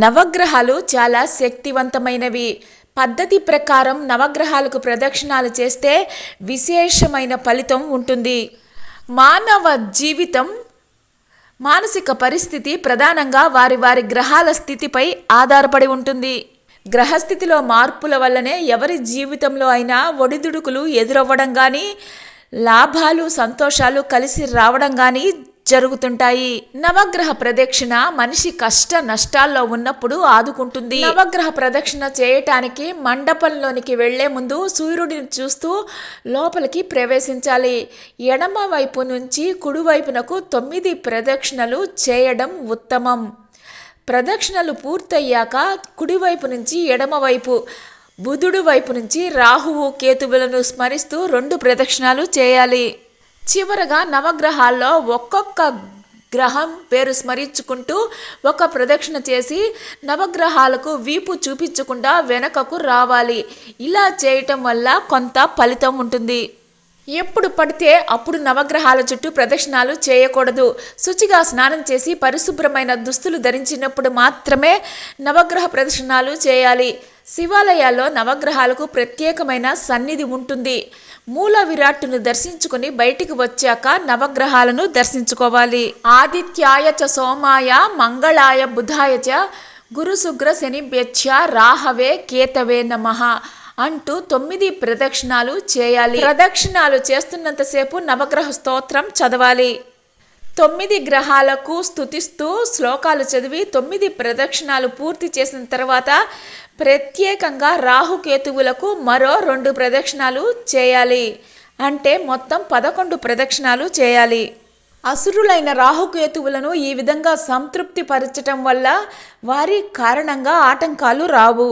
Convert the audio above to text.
నవగ్రహాలు చాలా శక్తివంతమైనవి. పద్ధతి ప్రకారం నవగ్రహాలకు ప్రదక్షిణాలు చేస్తే విశేషమైన ఫలితం ఉంటుంది. మానవ జీవితం మానసిక పరిస్థితి ప్రధానంగా వారి వారి గ్రహాల స్థితిపై ఆధారపడి ఉంటుంది. గ్రహస్థితిలో మార్పుల వల్లనే ఎవరి జీవితంలో అయినా ఒడిదుడుకులు ఎదురవ్వడం కానీ, లాభాలు సంతోషాలు కలిసి రావడం కానీ జరుగుతుంటాయి. నవగ్రహ ప్రదక్షిణ మనిషి కష్ట నష్టాల్లో ఉన్నప్పుడు ఆదుకుంటుంది. నవగ్రహ ప్రదక్షిణ చేయటానికి మండపంలోనికి వెళ్లే ముందు సూర్యుడిని చూస్తూ లోపలికి ప్రవేశించాలి. ఎడమ వైపు నుంచి కుడివైపునకు 9 ప్రదక్షిణలు చేయడం ఉత్తమం. ప్రదక్షిణలు పూర్తయ్యాక కుడివైపు నుంచి ఎడమవైపు, బుధుడు వైపు నుంచి రాహువు కేతువులను స్మరిస్తూ 2 ప్రదక్షిణాలు చేయాలి. చివరగా నవగ్రహాల్లో ఒక్కొక్క గ్రహం పేరు స్మరించుకుంటూ ఒక ప్రదక్షిణ చేసి నవగ్రహాలకు వీపు చూపించకుండా వెనకకు రావాలి. ఇలా చేయటం వల్ల కొంత ఫలితం ఉంటుంది. ఎప్పుడు పడితే అప్పుడు నవగ్రహాల చుట్టూ ప్రదక్షిణాలు చేయకూడదు. శుచిగా స్నానం చేసి పరిశుభ్రమైన దుస్తులు ధరించినప్పుడు మాత్రమే నవగ్రహ ప్రదక్షిణాలు చేయాలి. శివాలయాల్లో నవగ్రహాలకు ప్రత్యేకమైన సన్నిధి ఉంటుంది. మూల విరాట్టును దర్శించుకుని బయటికి వచ్చాక నవగ్రహాలను దర్శించుకోవాలి. ఆదిత్యాయ చ సోమాయ మంగళాయ బుధాయ చ గురు శుక్ర శనిభ్యచ్చ రాహవే కేతవే నమః అంటూ 9 ప్రదక్షిణాలు చేయాలి. ప్రదక్షిణాలు చేస్తున్నంతసేపు నవగ్రహ స్తోత్రం చదవాలి. 9 గ్రహాలకు స్తుతిస్తూ శ్లోకాలు చదివి 9 ప్రదక్షిణాలు పూర్తి చేసిన తర్వాత ప్రత్యేకంగా రాహుకేతువులకు మరో 2 ప్రదక్షిణాలు చేయాలి. అంటే మొత్తం 11 ప్రదక్షిణాలు చేయాలి. అసురులైన రాహుకేతువులను ఈ విధంగా సంతృప్తి పరచటం వల్ల వారి కారణంగా ఆటంకాలు రావు.